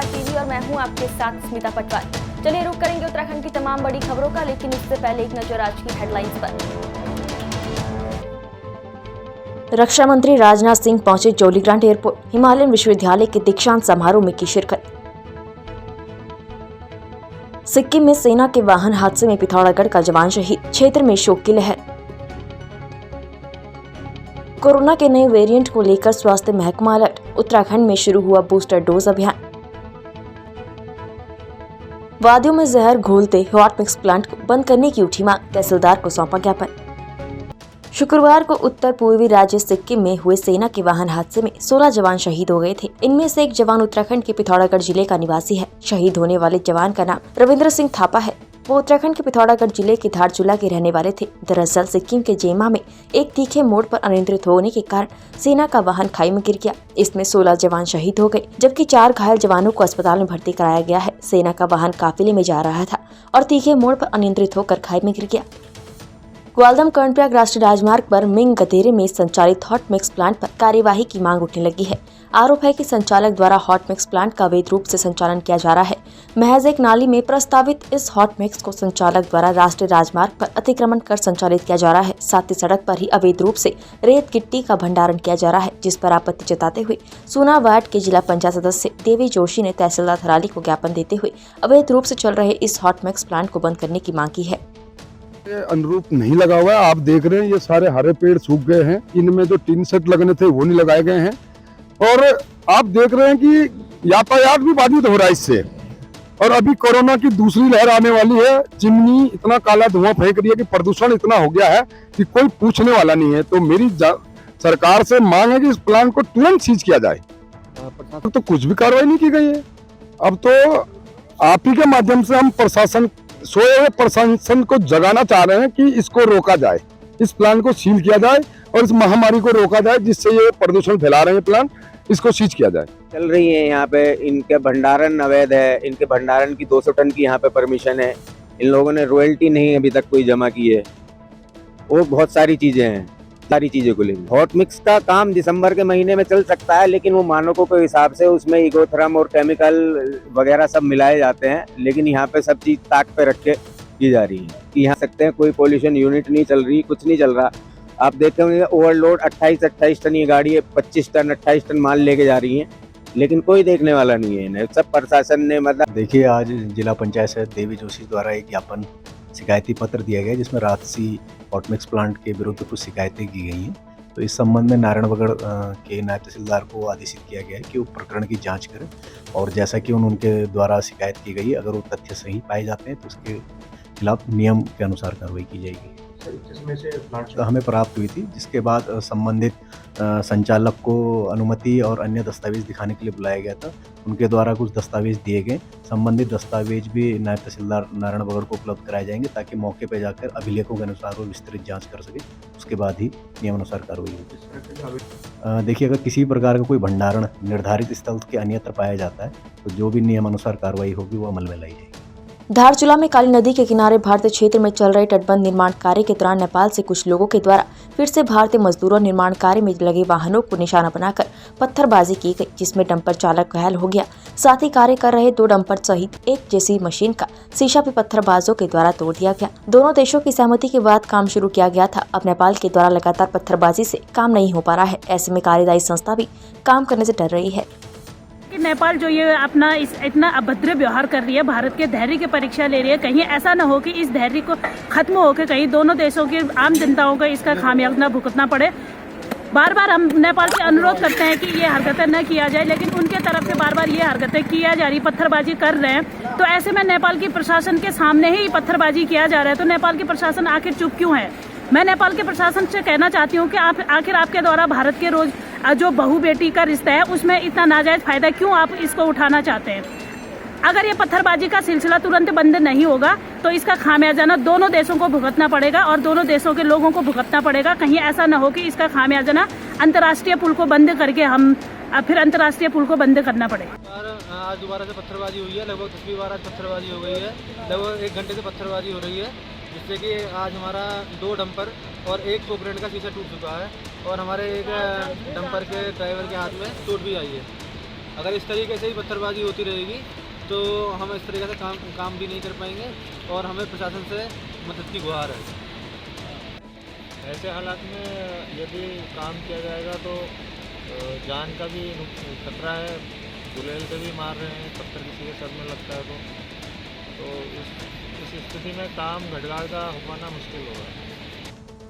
समाचार टीवी और मैं हूं आपके साथ स्मिता पटवार। चलिए रुक करेंगे उत्तराखंड की तमाम बड़ी खबरों का, लेकिन उससे पहले एक नजर आज की हेडलाइंस पर। रक्षा मंत्री राजनाथ सिंह पहुंचे जौलीग्रांट एयरपोर्ट, हिमालयन विश्वविद्यालय के दीक्षांत समारोह में की शिरकत। सिक्किम में सेना के वाहन हादसे में पिथौरागढ़ का जवान शहीद, क्षेत्र में शोक की लहर। कोरोना के नए वेरिएंट को लेकर स्वास्थ्य महकमा अलर्ट, उत्तराखंड में शुरू हुआ बूस्टर डोज अभियान। वादियों में जहर घोलते हॉट मिक्स प्लांट को बंद करने की उठी मांग, तहसीलदार को सौंपा ज्ञापन। शुक्रवार को उत्तर पूर्वी राज्य सिक्किम में हुए सेना के वाहन हादसे में 16 जवान शहीद हो गए थे। इनमें से एक जवान उत्तराखंड के पिथौरागढ़ जिले का निवासी है। शहीद होने वाले जवान का नाम रविंद्र सिंह थापा है। वो उत्तराखंड के पिथौरागढ़ जिले के धारचूला के रहने वाले थे। दरअसल सिक्किम के जेमा में एक तीखे मोड़ पर अनियंत्रित होने के कारण सेना का वाहन खाई में गिर गया। इसमें 16 जवान शहीद हो गए, जबकि 4 घायल जवानों को अस्पताल में भर्ती कराया गया है। सेना का वाहन काफिले में जा रहा था और तीखे मोड़ पर अनियंत्रित होकर खाई में गिर गया। ग्वालदम कर्णप्रयाग राष्ट्रीय राजमार्ग पर मिंग गदेरे में संचालित हॉट मिक्स प्लांट पर कार्यवाही की मांग उठने लगी है। आरोप है कि संचालक द्वारा हॉट मिक्स प्लांट का अवैध रूप से संचालन किया जा रहा है। महज एक नाली में प्रस्तावित इस हॉट मिक्स को संचालक द्वारा राष्ट्रीय राजमार्ग पर अतिक्रमण कर संचालित किया जा रहा है। साथ ही सड़क पर ही अवैध रूप से रेत गिट्टी का भंडारण किया जा रहा है, जिस पर आपत्ति जताते हुए सूना वार्ड के जिला पंचायत सदस्य देवी जोशी ने तहसीलदार थराली को ज्ञापन देते हुए अवैध रूप से चल रहे इस हॉट मिक्स प्लांट को बंद करने की मांग की है। अनुरूप नहीं लगा हुआ है। आप देख रहे हैं ये सारे हरे पेड़ सूख गए हैं, इनमें जो टिन सेट लगने थे वो नहीं लगाए गए हैं और आप देख रहे हैं कि यातायात भी बाधित हो रहा है इससे। और अभी कोरोना की दूसरी लहर आने वाली है। चिमनी इतना काला धुआं फेंक रही है कि प्रदूषण इतना हो गया है कि कोई पूछने वाला नहीं है। तो मेरी सरकार से मांग है कि इस प्लांट को तुरंत सीज किया जाए। तो कुछ भी कार्रवाई नहीं की गई है। अब तो आप ही के माध्यम से हम सोए हुए प्रशासन को जगाना चाह रहे हैं कि इसको रोका जाए, इस प्लांट को सील किया जाए और इस महामारी को रोका जाए जिससे ये प्रदूषण फैला रहे हैं प्लांट, इसको सीज किया जाए। चल रही है यहाँ पे, इनके भंडारण अवैध है। इनके भंडारण की 200 टन की यहाँ पे परमिशन है। इन लोगों ने रॉयल्टी नहीं अभी तक कोई जमा की है। वो बहुत सारी चीजें हैं, सारी चीजें को लेकर। हॉट मिक्स का काम दिसंबर के महीने में चल सकता है, लेकिन वो मानकों के हिसाब से उसमें इगोथर्म और केमिकल वगैरह सब मिलाए जाते हैं। लेकिन यहाँ पे सब चीज ताक पे रख के की जा रही है कि यहाँ सकते हैं। कोई पॉल्यूशन यूनिट नहीं चल रही, कुछ नहीं चल रहा। आप देखते होंगे ओवरलोड 28 टन ये गाड़ी है, 25 टन 28 टन माल लेके जा रही है, लेकिन कोई देखने वाला नहीं है इन्हें। सब प्रशासन ने मतलब देखिए, आज जिला पंचायत सदस्य देवी जोशी द्वारा एक ज्ञापन शिकायती पत्र दिया गया जिसमें राजसी हॉट मिक्स प्लांट के विरुद्ध कुछ शिकायतें की गई हैं। तो इस संबंध में नारायणगढ़ के नायब तहसीलदार को आदेशित किया गया है कि वो प्रकरण की जांच करें और जैसा कि उनके द्वारा शिकायत की गई, अगर वो तथ्य सही पाए जाते हैं तो उसके खिलाफ नियम के अनुसार कार्रवाई की जाएगी। जिसमें से प्लांट हमें प्राप्त हुई थी, जिसके बाद संबंधित संचालक को अनुमति और अन्य दस्तावेज दिखाने के लिए बुलाया गया था। उनके द्वारा कुछ दस्तावेज दिए गए। संबंधित दस्तावेज भी नायब तहसीलदार नारायणगढ़ को उपलब्ध कराए जाएंगे ताकि मौके पर जाकर अभिलेखों के अनुसार वो विस्तृत जांच कर सके। उसके बाद ही नियमानुसार कार्रवाई होगी। देखिए, अगर किसी प्रकार का कोई भंडारण निर्धारित स्थल के अन्यत्र पाया जाता है तो जो भी नियमानुसार कार्रवाई होगी वो अमल में लाई जाएगी। धारचूला में काली नदी के किनारे भारतीय क्षेत्र में चल रहे तटबंध निर्माण कार्य के दौरान नेपाल से कुछ लोगों के द्वारा फिर से भारतीय मजदूरों निर्माण कार्य में लगे वाहनों को निशाना बनाकर पत्थरबाजी की गई, जिसमें डंपर चालक घायल हो गया। साथ ही कार्य कर रहे 2 डंपर सहित एक जेसी मशीन का शीशा भी पत्थरबाजों के द्वारा तोड़ दिया गया। दोनों देशों की सहमति के बाद काम शुरू किया गया था। अब नेपाल के द्वारा लगातार पत्थरबाजी से काम नहीं हो पा रहा है। ऐसे में कार्यदायी संस्था भी काम करने से डर रही है। नेपाल जो ये अपना इतना अभद्र व्यवहार कर रही है, भारत के धैर्य की परीक्षा ले रही है। कहीं ऐसा न हो कि इस धैर्य को खत्म होकर कहीं दोनों देशों की आम जनताओं को इसका खामियाजा भुगतना पड़े। बार बार हम नेपाल से अनुरोध करते हैं कि ये हरकतें न किया जाए, लेकिन उनके तरफ से बार बार ये हरकतें किया जा रही, पत्थरबाजी कर रहे हैं। तो ऐसे में नेपाल की प्रशासन के सामने ही पत्थरबाजी किया जा रहा है, तो नेपाल की प्रशासन आखिर चुप क्यों है? मैं नेपाल के प्रशासन से कहना चाहती हूँ कि आखिर आपके द्वारा भारत के रोज जो बहू बेटी का रिश्ता है उसमें इतना नाजायज फायदा क्यों आप इसको उठाना चाहते हैं? अगर ये पत्थरबाजी का सिलसिला तुरंत बंद नहीं होगा तो इसका खामियाजा ना दोनों देशों को भुगतना पड़ेगा और दोनों देशों के लोगों को भुगतना पड़ेगा। कहीं ऐसा ना हो कि इसका खामियाजा ना अंतर्राष्ट्रीय पुल को बंद करके हम फिर अंतर्राष्ट्रीय पुल को बंद करना पड़े। आज दोबारा से पत्थरबाजी हुई है, लगभग 10 बार आज पत्थरबाजी हो गई है। लगभग 1 घंटे से पत्थरबाजी हो रही है, जिससे कि आज हमारा 2 डंपर और 1 पोकरेंट का शीशा टूट चुका है और हमारे एक डंपर के ड्राइवर के हाथ में चोट भी आई है। अगर इस तरीके से ही पत्थरबाजी होती रहेगी तो हम इस तरीके से काम भी नहीं कर पाएंगे और हमें प्रशासन से मदद की गुहार है। ऐसे हालात में यदि काम किया जाएगा तो जान का भी खतरा है, गुलेल से भी मार रहे हैं, पत्थर किसी के सर में लगता है तो इस स्थिति में काम घटगाड़ का हो पाना मुश्किल होगा।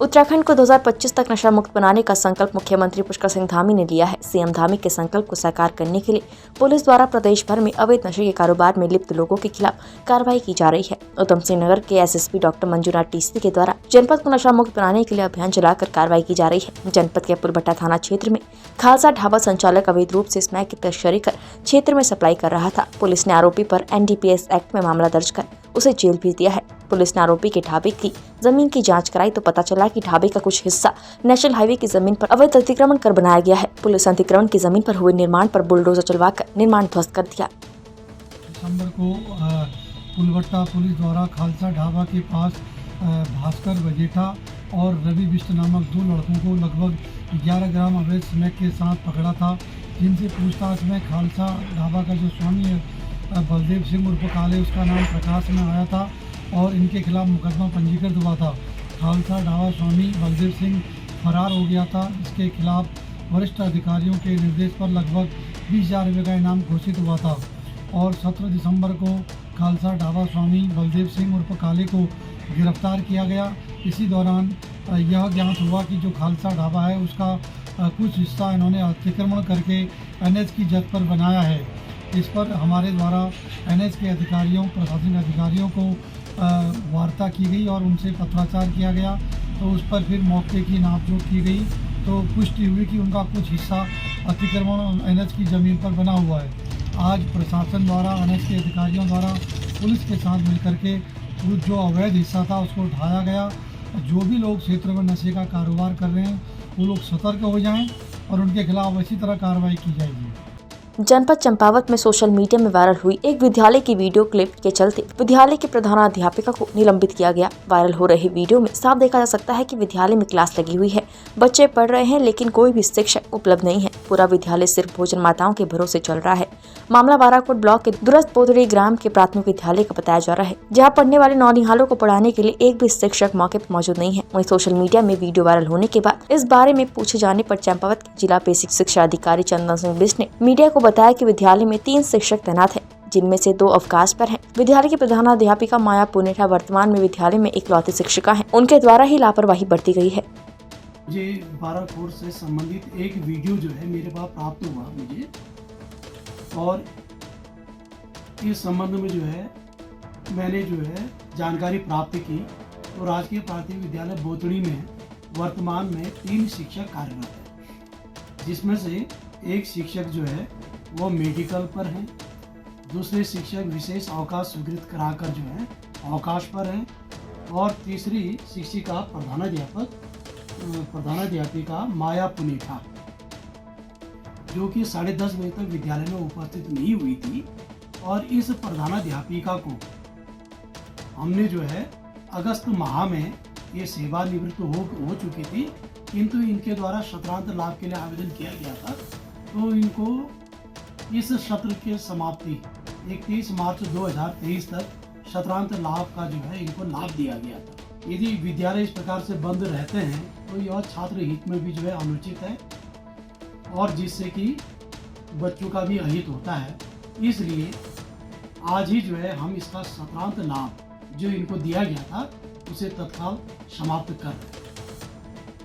उत्तराखंड को 2025 तक नशा मुक्त बनाने का संकल्प मुख्यमंत्री पुष्कर सिंह धामी ने लिया है। सीएम धामी के संकल्प को साकार करने के लिए पुलिस द्वारा प्रदेश भर में अवैध नशे के कारोबार में लिप्त लोगों के खिलाफ कार्रवाई की जा रही है। उधम सिंह नगर के एसएसपी डॉक्टर मंजुनाथ टीसी के द्वारा जनपद को नशा मुक्त बनाने के लिए अभियान चलाकर कार्रवाई की जा रही है। जनपद के पुलभट्टा थाना क्षेत्र में खालसा ढाबा संचालक अवैध रूप से स्मैक की तस्करी कर क्षेत्र में सप्लाई कर रहा था। पुलिस ने आरोपी पर NDPS एक्ट में मामला दर्ज कर उसे जेल भेज दिया है। पुलिस ने आरोपी के ढाबे की जमीन की जांच कराई तो पता चला कि ढाबे का कुछ हिस्सा नेशनल हाईवे की जमीन पर अवैध अतिक्रमण कर बनाया गया है। पुलिस ने अतिक्रमण की जमीन पर हुए निर्माण पर बुलडोजर चलवाकर निर्माण ध्वस्त कर दिया। दिसंबर को पुलभट्टा पुलिस द्वारा खालसा ढाबा के पास भास्कर वजेठा और रवि बिष्ट नामक 2 लड़कों को लगभग 11 ग्राम अवैध स्मैक के साथ पकड़ा था, जिनसे पूछताछ में खालसा ढाबा का जो स्वामी है बलदेव सिंह उर्फ काले, उसका नाम प्रकाश में आया था और इनके खिलाफ मुकदमा पंजीकृत हुआ था। खालसा ढाबा स्वामी बलदेव सिंह फरार हो गया था। इसके खिलाफ वरिष्ठ अधिकारियों के निर्देश पर लगभग 20,000 रुपये का इनाम घोषित हुआ था और 17 दिसंबर को खालसा ढाबा स्वामी बलदेव सिंह उर्फ काले को गिरफ्तार किया गया। इसी दौरान यह ज्ञात हुआ कि जो खालसा ढाबा है उसका कुछ हिस्सा इन्होंने अतिक्रमण करके NH की जद पर बनाया है। इस पर हमारे द्वारा NH के अधिकारियों, प्रशासनिक अधिकारियों को वार्ता की गई और उनसे पत्राचार किया गया। तो उस पर फिर मौके की नापजोख की गई तो पुष्टि हुई कि उनका कुछ हिस्सा अतिक्रमण NH की ज़मीन पर बना हुआ है। आज प्रशासन द्वारा NH के अधिकारियों द्वारा पुलिस के साथ मिलकर के जो अवैध हिस्सा था उसको उठाया गया। जो भी लोग क्षेत्र में नशे का कारोबार कर रहे हैं वो लोग सतर्क हो जाएं और उनके खिलाफ इसी तरह कार्रवाई की जाएगी। जनपद चंपावत में सोशल मीडिया में वायरल हुई एक विद्यालय की वीडियो क्लिप के चलते विद्यालय की प्रधानाध्यापिका को निलंबित किया गया। वायरल हो रही वीडियो में साफ देखा जा सकता है कि विद्यालय में क्लास लगी हुई है, बच्चे पढ़ रहे हैं, लेकिन कोई भी शिक्षक उपलब्ध नहीं है। पूरा विद्यालय सिर्फ भोजन माताओं के भरोसे चल रहा है। मामला बाराकोट ब्लॉक के दुरस्त पोतड़ी ग्राम के प्राथमिक विद्यालय का बताया जा रहा है, जहाँ पढ़ने वाले नौनिहालों को पढ़ाने के लिए एक भी शिक्षक मौके पर मौजूद नहीं है। वहीं सोशल मीडिया में वीडियो वायरल होने के बाद इस बारे में पूछे जाने पर चंपावत के जिला बेसिक शिक्षा अधिकारी चंदन सिंह बिष्ट ने मीडिया को बताया कि विद्यालय में 3 शिक्षक तैनात हैं, जिनमें से 2 अवकाश पर हैं। विद्यालय की प्रधानाध्यापिका माया पुनेठा वर्तमान में विद्यालय में इकलौती शिक्षिका हैं। उनके द्वारा ही लापरवाही बरती गई है। मुझे बाराकोट से संबंधित एक वीडियो जो है मेरे पास प्राप्त हुआ मुझे, और इस संबंध में जो है मैंने जो है जानकारी प्राप्त की। तो राजकीय प्राथमिक विद्यालय बोतड़ी में वर्तमान में 3 शिक्षक कार्यरत हैं, जिसमें से एक शिक्षक जो है वो मेडिकल पर हैं, दूसरे शिक्षक विशेष अवकाश स्वीकृत कराकर जो है अवकाश पर हैं, और तीसरी शिक्षिका प्रधानाध्यापिका माया पुनेठा, जो कि 10:30 बजे तक विद्यालय में उपस्थित नहीं हुई थी। और इस प्रधानाध्यापिका को हमने जो है अगस्त माह में ये सेवानिवृत्त हो चुकी थी, किंतु इनके द्वारा सत्रांत लाभ के लिए आवेदन किया गया था। तो इनको इस सत्र के समाप्ति 31 मार्च 2023 तक सत्रांत लाभ का जो है इनको लाभ दिया गया था। यदि विद्यालय इस प्रकार से बंद रहते हैं तो यह छात्र हित में भी जो है अनुचित है और जिससे कि बच्चों का भी अहित होता है। इसलिए आज ही जो है हम इसका सत्रांत लाभ जो इनको दिया गया था उसे तत्काल समाप्त कर रहे हैं।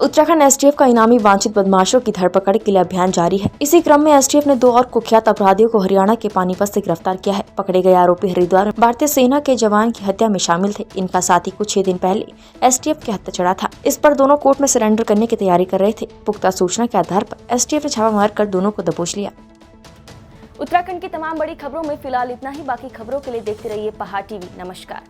उत्तराखंड एसटीएफ का इनामी वांछित बदमाशों की धरपकड़ के लिए अभियान जारी है। इसी क्रम में एसटीएफ ने 2 और कुख्यात अपराधियों को हरियाणा के पानीपत से गिरफ्तार किया है। पकड़े गए आरोपी हरिद्वार भारतीय सेना के जवान की हत्या में शामिल थे। इनका साथी कुछ 6 दिन पहले एसटीएफ के हत्या चढ़ा था। इस पर दोनों कोर्ट में सरेंडर करने की तैयारी कर रहे थे। पुख्ता सूचना के आधार पर एसटीएफ ने छापा मारकर दोनों को दबोच लिया। उत्तराखंड की तमाम बड़ी खबरों में फिलहाल इतना ही। बाकी खबरों के लिए देखते रहिए पहाड़ टीवी। नमस्कार।